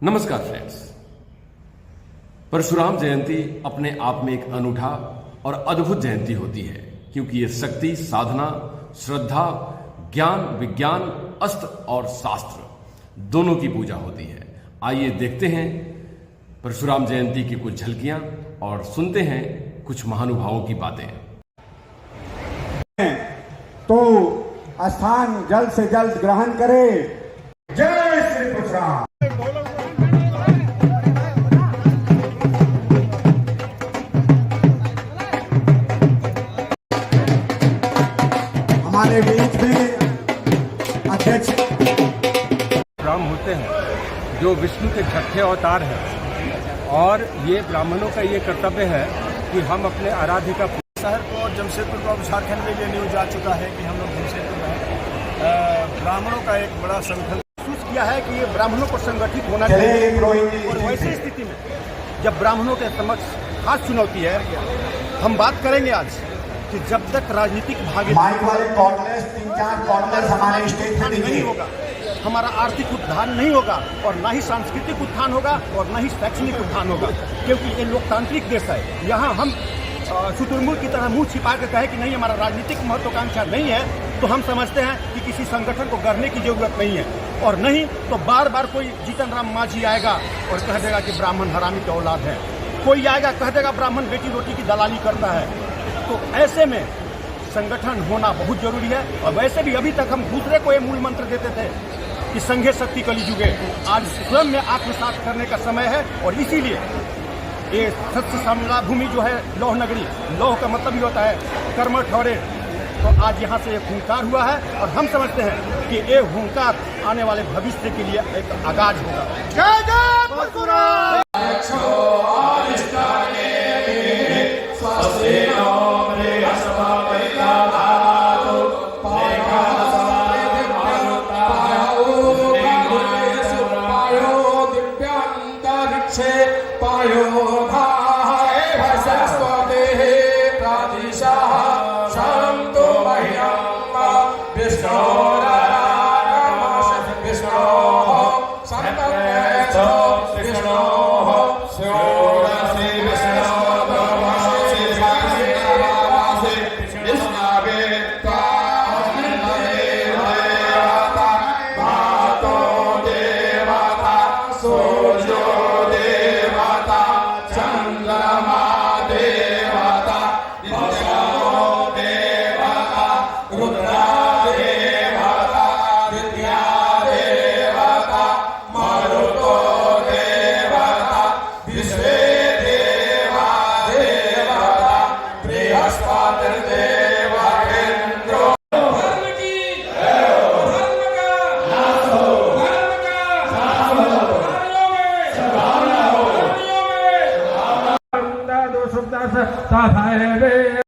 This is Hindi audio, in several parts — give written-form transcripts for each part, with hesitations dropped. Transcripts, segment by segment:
नमस्कार फ्रेंड्स। परशुराम जयंती अपने आप में एक अनूठा और अद्भुत जयंती होती है, क्योंकि ये शक्ति, साधना, श्रद्धा, ज्ञान, विज्ञान, अस्त्र और शास्त्र दोनों की पूजा होती है। आइए देखते हैं परशुराम जयंती की कुछ झलकियां और सुनते हैं कुछ महानुभावों की बातें। तो स्थान जल्द से जल्द ग्रहण करे। जय श्री परशुराम। हमारे बीच में अध्यक्ष राम होते हैं जो विष्णु के छठे अवतार हैं, और ये ब्राह्मणों का ये कर्तव्य है कि हम अपने आराध्य का शहर को और जमशेदपुर को अब झारखंड में ये न्यूज आ चुका है कि हम लोग जमशेदपुर में ब्राह्मणों का एक बड़ा संगठन महसूस किया है कि ये ब्राह्मणों को संगठित होना चाहिए। और वैसी स्थिति में जब ब्राह्मणों के समक्ष खास चुनौती है, हम बात करेंगे आज कि जब तक राजनीतिक भागीदारी हमारे स्टेट में नहीं होगा, हमारा आर्थिक उत्थान नहीं होगा, और ना ही सांस्कृतिक उत्थान होगा, और ना ही शैक्षणिक उत्थान होगा, क्योंकि ये लोकतांत्रिक देश है। यहाँ हम शुतुरमुर्ग की तरह मुंह छिपा कर कहें कि नहीं हमारा राजनीतिक महत्वाकांक्षा नहीं है, तो हम समझते हैं कि किसी संगठन को गढ़ने की जरूरत नहीं है। और नहीं तो बार बार कोई जीतन राम मांझी आएगा और कह देगा कि ब्राह्मण हरामी की औलाद है, कोई आएगा कह देगा ब्राह्मण बेटी रोटी की दलाली करता है। तो ऐसे में संगठन होना बहुत जरूरी है। और वैसे भी अभी तक हम दूसरे को ये मूल मंत्र देते थे कि संघे शक्ति कलिजुगे। आज स्वयं में आत्मसात करने का समय है, और इसीलिए ये सत्य समला भूमि जो है लौह नगरी, लौह का मतलब ही होता है कर्म ठौरे। तो आज यहाँ से एक हुंकार हुआ है, और हम समझते हैं कि ये हुंकार आने वाले भविष्य के लिए एक आगाज होगा। जय जय परशुराम।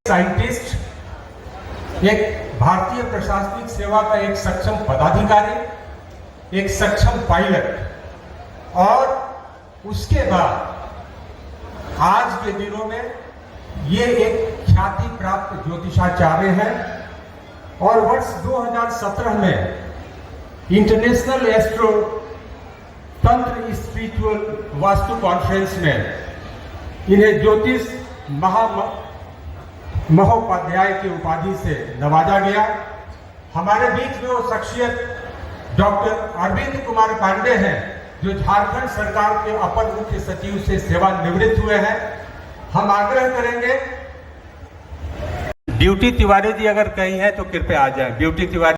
साइंटिस्ट, एक भारतीय प्रशासनिक सेवा का एक सक्षम पदाधिकारी, एक सक्षम पायलट, और उसके बाद आज के दिनों में ये एक ख्याति प्राप्त ज्योतिषाचार्य है। और वर्ष 2017 में इंटरनेशनल एस्ट्रो तंत्र स्पिरिचुअल वास्तु कॉन्फ्रेंस में इन्हें ज्योतिष महोपाध्याय की उपाधि से नवाजा गया। हमारे बीच में वो शख्सियत डॉक्टर अरविंद कुमार पांडे हैं, जो झारखंड सरकार के अपर मुख्य सचिव से सेवानिवृत्त हुए हैं। हम आग्रह करेंगे, ब्यूटी तिवारी जी अगर कहीं हैं तो कृपया आ जाएं। ब्यूटी तिवारी।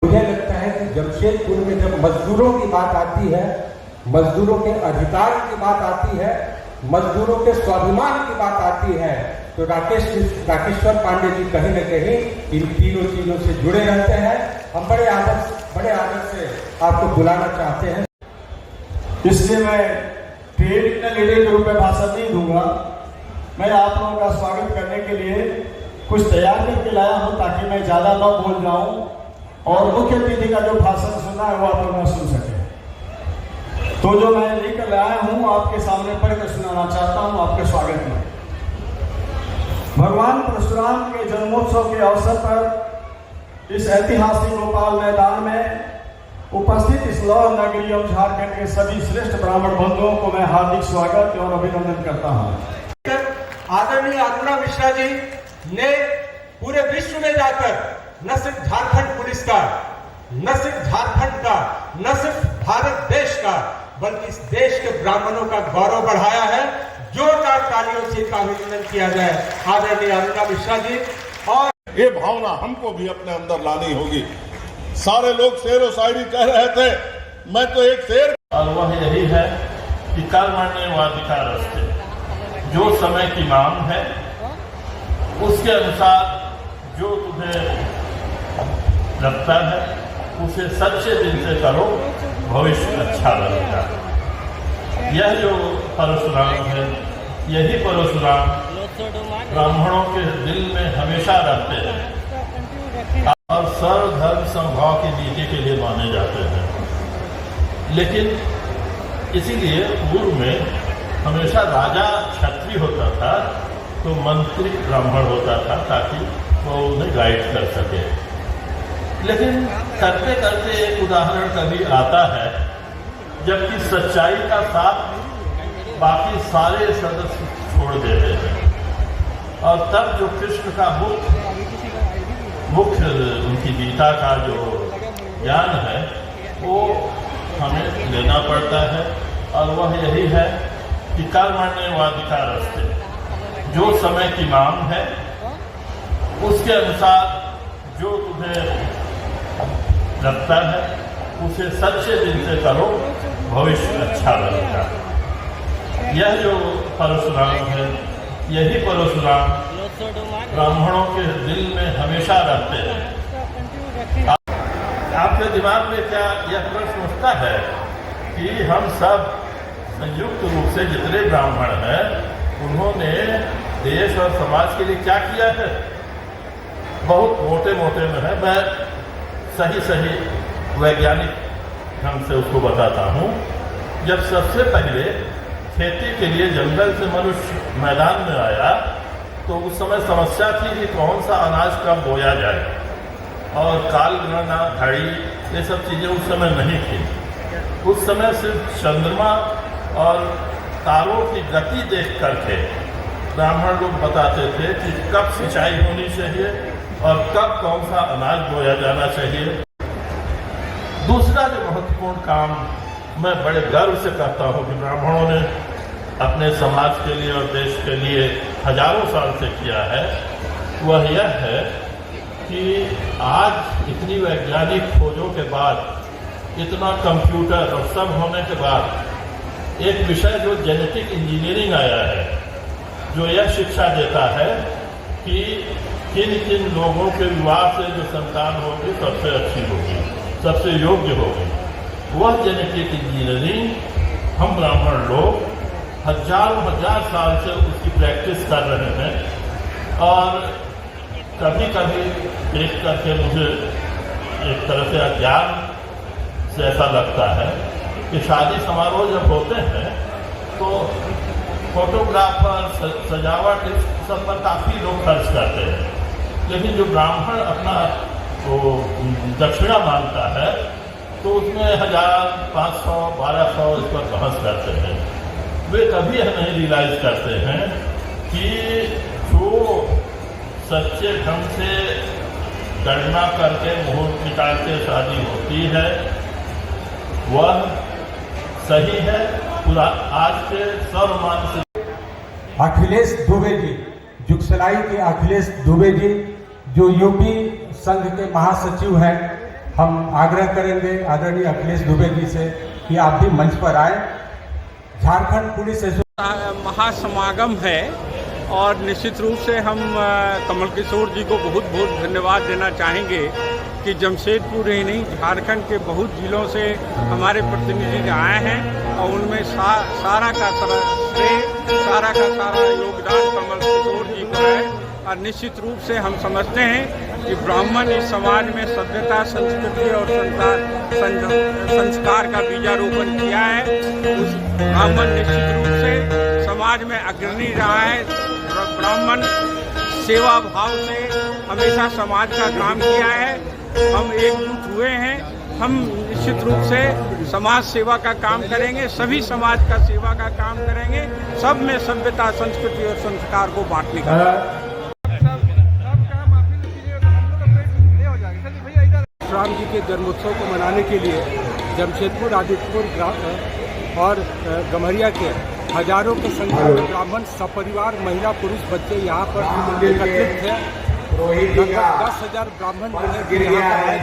मुझे लगता है कि जमशेदपुर में जब मजदूरों की बात आती है, मजदूरों के अधिकार की बात आती है, मजदूरों के स्वाभिमान की बात आती है, तो राकेश्वर पांडे जी कहीं न कहीं इन तीनों चीजों से जुड़े रहते हैं। हम बड़े आदर से आपको बुलाना चाहते हैं। इसलिए मैं ट्रेडिशनल लीडर के रूप में भाषण नहीं दूंगा। मैं आप लोगों का स्वागत करने के लिए कुछ तैयार करके लाया हूं, ताकि मैं ज्यादा न बोल जाऊं और मुख्य अतिथि का जो भाषण सुनना है वो आप लोग न सुन सके। तो जो मैं लेकर आया हूं आपके सामने पढ़कर सुनाना चाहता हूं आपके स्वागत में। भगवान परशुराम के जन्मोत्सव के अवसर पर इस ऐतिहासिक भोपाल मैदान में उपस्थित इस लौह नगरी एवं झारखंड के सभी श्रेष्ठ ब्राह्मण बंधुओं को मैं हार्दिक स्वागत और अभिनंदन करता हूं। आदरणीय अरुणा मिश्रा जी ने पूरे विश्व में जाकर न सिर्फ झारखंड पुलिस का, न सिर्फ झारखंड का, न सिर्फ भारत देश का, बल्कि इस देश के ब्राह्मणों का गौरव बढ़ाया है। जोरदार तालियों से इनका अभिनंदन किया जाए आदरणीय अरुणा मिश्रा जी। और ये भावना हमको भी अपने अंदर लानी होगी। सारे लोग शेर व शायरी कह रहे थे, मैं तो एक शेर, और वह यही है कि कर्मण्येवाधिकारस्ते, जो समय की मांग है उसके अनुसार जो तुम्हें लगता है उसे सच्चे दिल से करो, भविष्य अच्छा रहेगा। यह जो परशुराम है, यही परशुराम ब्राह्मणों के दिल में हमेशा रहते हैं और सर्वधर्म समभाव की नीति के लिए माने जाते हैं। लेकिन इसीलिए पूर्व में हमेशा राजा क्षत्रिय होता था तो मंत्री ब्राह्मण होता था, ताकि वो उन्हें गाइड कर सके। लेकिन करते करते एक उदाहरण कभी आता है जबकि सच्चाई का साथ बाकी सारे सदस्य छोड़ देते हैं, और तब जो कृष्ण का मुख्य उनकी गीता का जो ज्ञान है वो हमें लेना पड़ता है, और वह यही है कि कर्मण्येवाधिकारस्ते, जो समय की मांग है उसके अनुसार जो तुम्हें लगता है उसे सच्चे दिल से करो, भविष्य अच्छा रहेगा। यह जो परशुराम है, यही परशुराम ब्राह्मणों के दिल में हमेशा रहते हैं। आपके दिमाग में क्या यह प्रश्न उठता है कि हम सब संयुक्त रूप से जितने ब्राह्मण हैं उन्होंने देश और समाज के लिए क्या किया है? बहुत मोटे मोटे में है, मैं सही वैज्ञानिक ढंग से उसको बताता हूँ। जब सबसे पहले खेती के लिए जंगल से मनुष्य मैदान में आया तो उस समय समस्या थी कि कौन सा अनाज कब बोया जाए, और काल गणना, घड़ी, ये सब चीज़ें उस समय नहीं थी। उस समय सिर्फ चंद्रमा और तारों की गति देख करके ब्राह्मण लोग बताते थे कि कब सिंचाई होनी चाहिए और कब कौन सा अनाज बोया जाना चाहिए। दूसरा जो महत्वपूर्ण काम मैं बड़े गर्व से कहता हूँ कि ब्राह्मणों ने अपने समाज के लिए और देश के लिए हजारों साल से किया है, वह यह है कि आज इतनी वैज्ञानिक खोजों के बाद, इतना कंप्यूटर और सब होने के बाद एक विषय जो जेनेटिक इंजीनियरिंग आया है, जो यह शिक्षा देता है कि किन किन लोगों के विवाह से जो संतान होगी सबसे अच्छी होगी, सबसे योग्य होगी। वह जेनेटिक इंजीनियरिंग हम ब्राह्मण लोग हजार साल से उसकी प्रैक्टिस कर रहे हैं। और कभी कभी देख करके मुझे एक तरह से अज्ञान से ऐसा लगता है कि शादी समारोह जब होते हैं तो फोटोग्राफर, सजावट, इस सब पर काफ़ी लोग खर्च करते हैं, लेकिन जो ब्राह्मण अपना वो दक्षिणा मांगता है तो उसमें 1000, 500, 1200 इस पर बहस करते हैं। वे कभी यह नहीं रियलाइज करते हैं कि जो सच्चे ढंग से गणना करके मुहूर्त निकाल के शादी होती है वह सही है। पूरा आज के सर्वमान्य अखिलेश दुबे जी, जुगसलाई के अखिलेश दुबे जी जो यूपी संघ के महासचिव हैं, हम आग्रह करेंगे आदरणीय अखिलेश दुबे जी से कि आप भी मंच पर आए। झारखंड पुलिस महासमागम है और निश्चित रूप से हम कमल किशोर जी को बहुत बहुत धन्यवाद देना चाहेंगे कि जमशेदपुर ही नहीं, झारखंड के बहुत जिलों से हमारे प्रतिनिधि आए हैं और उनमें सारा का सारा योगदान कमल किशोर जी का है। और निश्चित रूप से हम समझते हैं कि ब्राह्मण इस समाज में सभ्यता, संस्कृति और संस्कार का बीजारोपण किया है। उस ब्राह्मण निश्चित रूप से समाज में अग्रणी रहा है। ब्राह्मण सेवा भाव से हमेशा समाज का काम किया है। हम एकजुट हुए हैं, हम निश्चित रूप से समाज सेवा का काम करेंगे, सभी समाज का सेवा का काम करेंगे, सब में सभ्यता, संस्कृति और संस्कार को बांटने का। राम जी के जन्मोत्सव को मनाने के लिए जमशेदपुर, आदित्यपुर और गम्हरिया के हजारों के संख्या में ब्राह्मण सपरिवार, महिला, पुरुष, बच्चे यहाँ पर एकत्रित थे। लगभग 10,000 ब्राह्मण यहाँ पर आए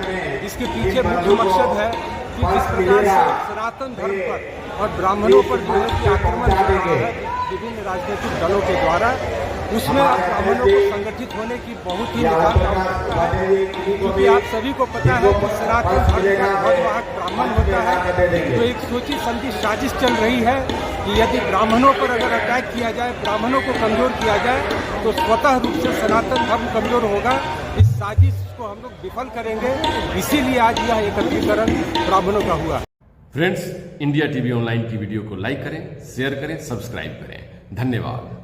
थे। इसके पीछे मुख्य मकसद है कि जिस प्रकार से सनातन धर्म पर और ब्राह्मणों पर जो है कि आक्रमण हो रहा है विभिन्न राजनीतिक दलों के द्वारा, उसमें ब्राह्मणों को संगठित होने की बहुत ही निकाल आवश्यकता है। क्योंकि आप सभी को पता है कि सनातन धर्म का ध्वजवाहक ब्राह्मण होता है। तो एक सोची समझी साजिश चल रही है कि यदि ब्राह्मणों पर अगर अटैक किया जाए, ब्राह्मणों को कमजोर किया जाए, तो स्वतः रूप से सनातन धर्म कमजोर होगा। इस साजिश को हम लोग विफल करेंगे, इसीलिए आज यह एकत्रीकरण ब्राह्मणों का हुआ। फ्रेंड्स, इंडिया टीवी ऑनलाइन की वीडियो को लाइक करें, शेयर करें, सब्सक्राइब करें। धन्यवाद।